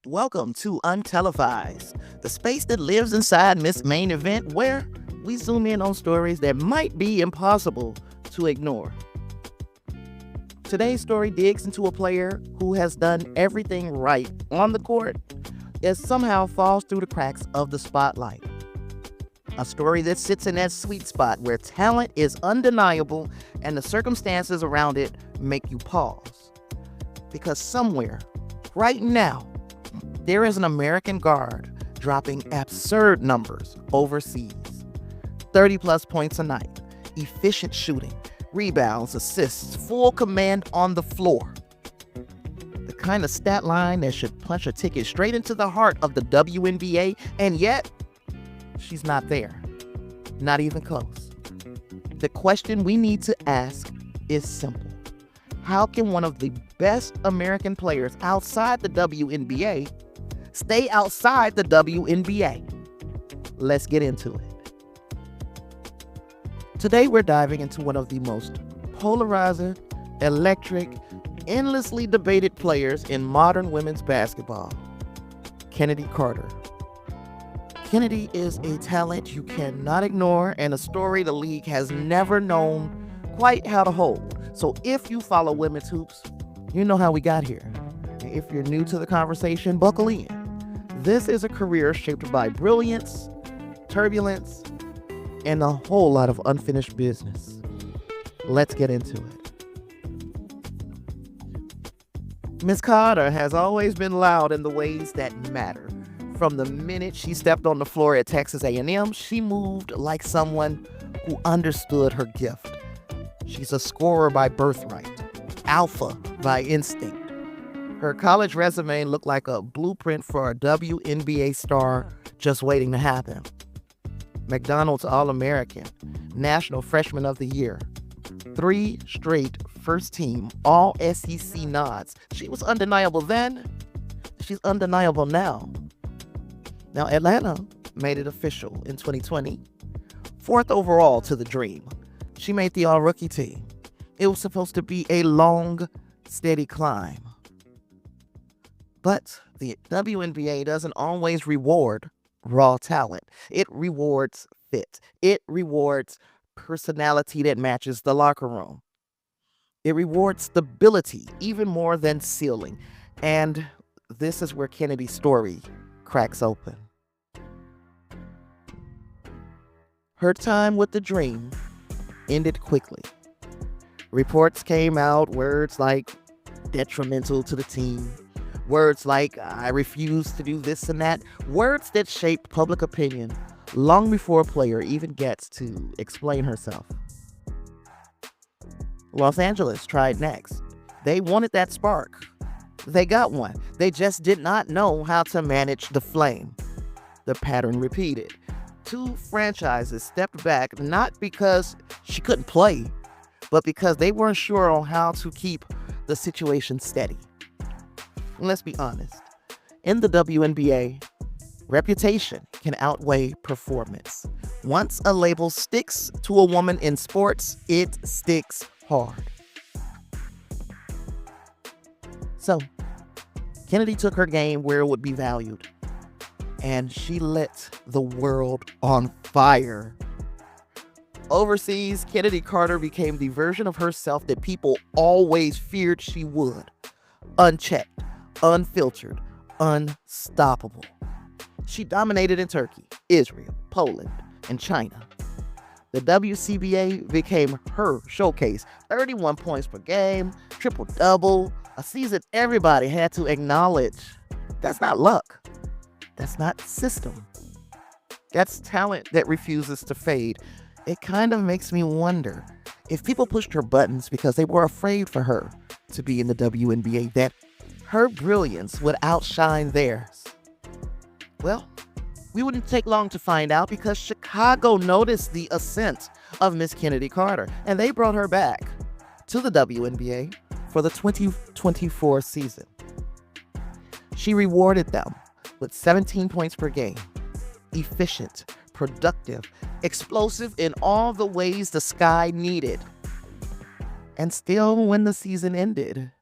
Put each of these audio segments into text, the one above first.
Welcome to Untelevised, the space that lives inside Miss Main Event, where we zoom in on stories that might be impossible to ignore. Today's story digs into a player who has done everything right on the court, yet somehow falls through the cracks of the spotlight. A story that sits in that sweet spot where talent is undeniable and the circumstances around it make you pause. Because somewhere, right now, there is an American guard dropping absurd numbers overseas. 30 plus points a night, efficient shooting, rebounds, assists, full command on the floor. The kind of stat line that should punch a ticket straight into the heart of the WNBA, and yet, she's not there. Not even close. The question we need to ask is simple. How can one of the best American players outside the WNBA stay outside the WNBA? Let's get into it. Today we're diving into one of the most polarizing, electric, endlessly debated players in modern women's basketball, Chennedy Carter. Chennedy is a talent you cannot ignore and a story the league has never known quite how to hold. So if you follow women's hoops, you know how we got here. And if you're new to the conversation, buckle in. This is a career shaped by brilliance, turbulence, and a whole lot of unfinished business. Let's get into it. Miss Carter has always been loud in the ways that matter. From the minute she stepped on the floor at Texas A&M, she moved like someone who understood her gift. She's a scorer by birthright, alpha by instinct. Her college resume looked like a blueprint for a WNBA star just waiting to happen. McDonald's All-American, National Freshman of the Year, 3 straight first-team All-SEC nods. She was undeniable then. She's undeniable now. Now, Atlanta made it official in 2020. 4th overall to the Dream. She made the All-Rookie team. It was supposed to be a long, steady climb. But the WNBA doesn't always reward raw talent. It rewards fit. It rewards personality that matches the locker room. It rewards stability even more than ceiling. And this is where Kennedy's story cracks open. Her time with the Dream ended quickly. Reports came out, words like detrimental to the team, words like I refuse to do this and that, words that shaped public opinion long before a player even gets to explain herself. Los Angeles tried next. They wanted that spark. They got one. They just did not know how to manage the flame. The pattern repeated. 2 franchises stepped back not because she couldn't play, but because they weren't sure on how to keep the situation steady. Let's be honest. In the WNBA, reputation can outweigh performance. Once a label sticks to a woman in sports, it sticks hard. So, Chennedy took her game where it would be valued, and she lit the world on fire. Overseas, Chennedy Carter became the version of herself that people always feared she would. Unchecked, unfiltered, unstoppable. She dominated in Turkey, Israel, Poland, and China. The WCBA became her showcase. 31 points per game, triple-double, a season everybody had to acknowledge. That's not luck. That's not system. That's talent that refuses to fade. It kind of makes me wonder if people pushed her buttons because they were afraid for her to be in the WNBA, that her brilliance would outshine theirs. Well, we wouldn't take long to find out because Chicago noticed the ascent of Miss Chennedy Carter, and they brought her back to the WNBA for the 2024 season. She rewarded them with 17 points per game, efficient, productive, explosive in all the ways the sky needed. And still, when the season ended,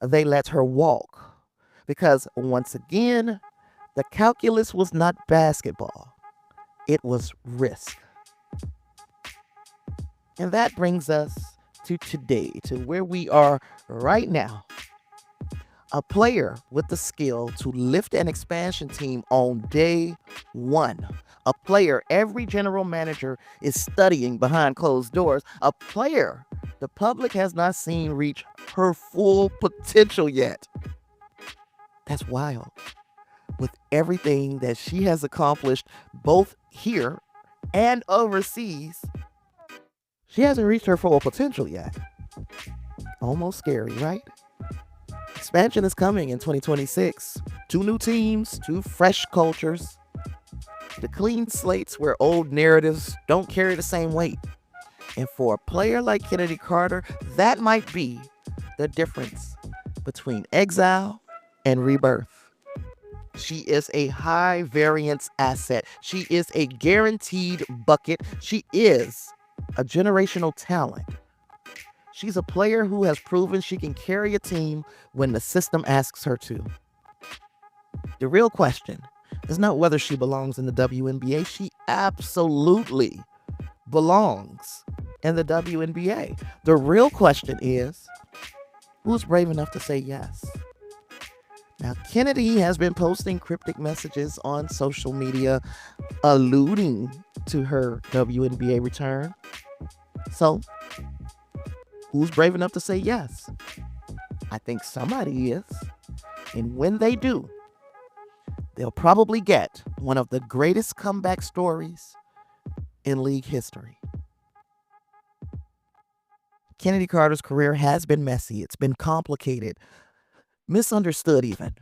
they let her walk Because once again, the calculus was not basketball, it was risk. And that brings us to today, to where we are right now. A player with the skill to lift an expansion team on day one. A player every general manager is studying behind closed doors. A player the public has not seen reach her full potential yet. That's wild. With everything that she has accomplished, both here and overseas, she hasn't reached her full potential yet. Almost scary, right? Expansion is coming in 2026. 2 new teams, 2 fresh cultures. The clean slates where old narratives don't carry the same weight. And for a player like Chennedy Carter, that might be the difference between exile and rebirth. She is a high variance asset. She is a guaranteed bucket. She is a generational talent. She's a player who has proven she can carry a team when the system asks her to. The real question is not whether she belongs in the WNBA. She absolutely belongs in the WNBA. The real question is, who's brave enough to say yes? Now, Chennedy has been posting cryptic messages on social media alluding to her WNBA return. So, who's brave enough to say yes? I think somebody is. And when they do, they'll probably get one of the greatest comeback stories in league history. Chennedy Carter's career has been messy. It's been complicated, misunderstood even.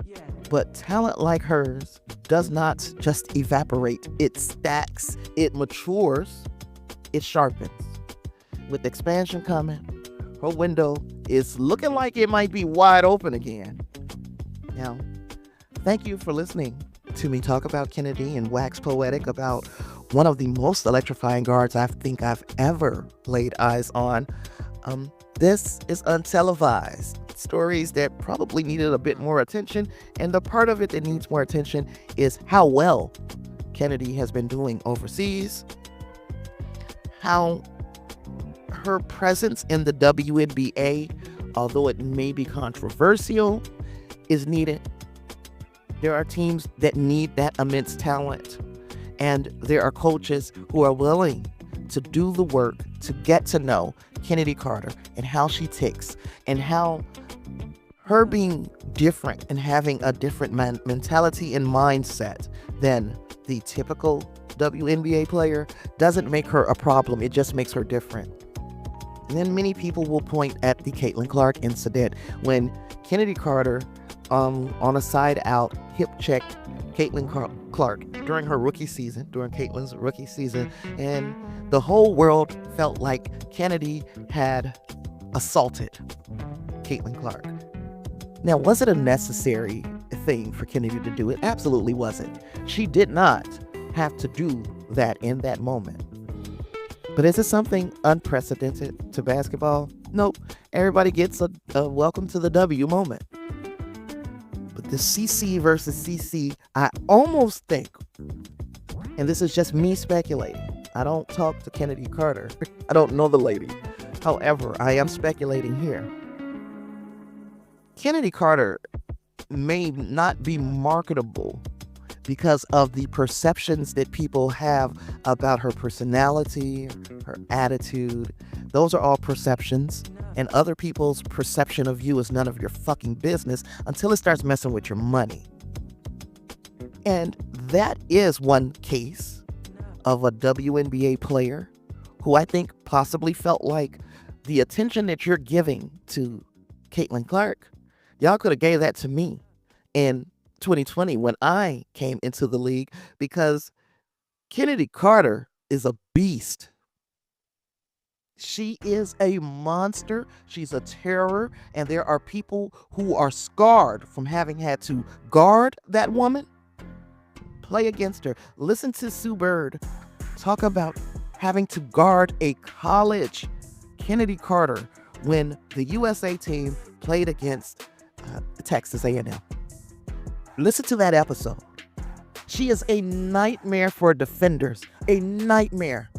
But talent like hers does not just evaporate. It stacks, it matures, it sharpens. With expansion coming, her window is looking like it might be wide open again. Now, thank you for listening to me talk about Chennedy and wax poetic about one of the most electrifying guards I think I've ever laid eyes on. This is untelevised. Stories that probably needed a bit more attention, and the part of it that needs more attention is how well Chennedy has been doing overseas, how her presence in the WNBA, although it may be controversial, is needed. There are teams that need that immense talent, and there are coaches who are willing to do the work to get to know Chennedy Carter and how she ticks, and how her being different and having a different mentality and mindset than the typical WNBA player doesn't make her a problem. It just makes her different. And then many people will point at the Caitlin Clark incident when Chennedy Carter, on a side out, hip checked Caitlin Clark during Caitlin's rookie season, and the whole world felt like Chennedy had assaulted Caitlin Clark. Now, was it a necessary thing for Chennedy to do? It absolutely wasn't. She did not have to do that in that moment. But is it something unprecedented to basketball? Nope. Everybody gets a welcome to the W moment. But the CC versus CC, I almost think, and this is just me speculating, I don't talk to Chennedy Carter. I don't know the lady. However, I am speculating here. Chennedy Carter may not be marketable because of the perceptions that people have about her personality, her attitude. Those are all perceptions, and other people's perception of you is none of your fucking business until it starts messing with your money. And that is one case of a WNBA player who I think possibly felt like the attention that you're giving to Caitlin Clark, y'all could have gave that to me in 2020 when I came into the league, because Chennedy Carter is a beast. She is a monster. She's a terror. And there are people who are scarred from having had to guard that woman, play against her. Listen to Sue Bird talk about having to guard a college Chennedy Carter when the USA team played against Texas A&M. Listen to that episode. She is a nightmare for defenders, a nightmare.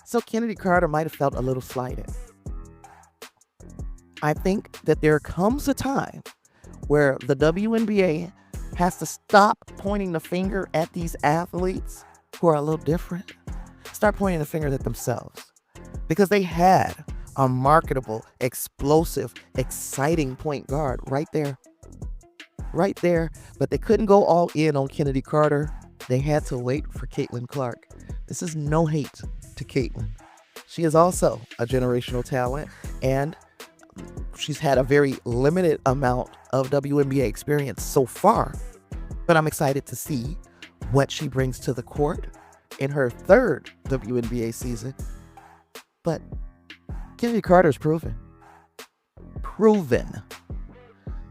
So Chennedy Carter might have felt a little slighted. I think that there comes a time where the WNBA has to stop pointing the finger at these athletes who are a little different. Start pointing the finger at themselves. Because they had a marketable, explosive, exciting point guard right there. Right there. But they couldn't go all in on Chennedy Carter. They had to wait for Caitlin Clark. This is no hate to Caitlin. She is also a generational talent, and she's had a very limited amount of WNBA experience so far. But I'm excited to see what she brings to the court in her third WNBA season. But Chennedy Carter's proven.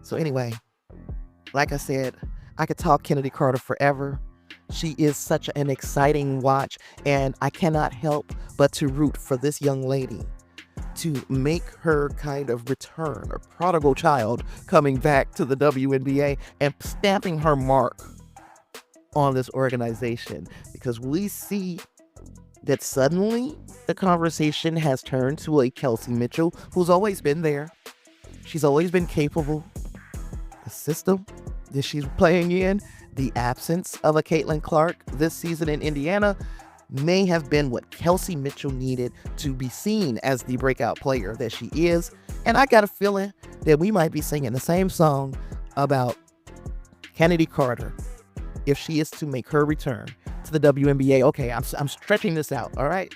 So anyway, like I said, I could talk Chennedy Carter forever. She is such an exciting watch, and I cannot help but to root for this young lady to make her kind of return, or prodigal child coming back to the WNBA and stamping her mark on this organization, because we see that suddenly the conversation has turned to a Kelsey Mitchell, who's always been there. She's always been capable. The system that she's playing in, the absence of a Caitlin Clark this season in Indiana, may have been what Kelsey Mitchell needed to be seen as the breakout player that she is. And I got a feeling that we might be singing the same song about Chennedy Carter if she is to make her return to the WNBA. Okay, I'm stretching this out, all right?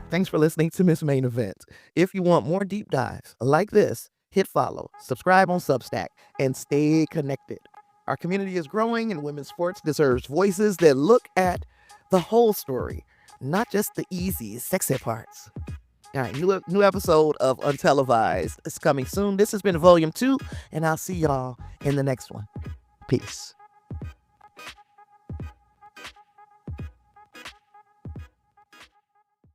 Thanks for listening to Miss Main Event. If you want more deep dives like this, hit follow, subscribe on Substack, and stay connected. Our community is growing, and women's sports deserves voices that look at the whole story, not just the easy, sexy parts. All right, new episode of Untelevised is coming soon. This has been Volume 2, and I'll see y'all in the next one. Peace.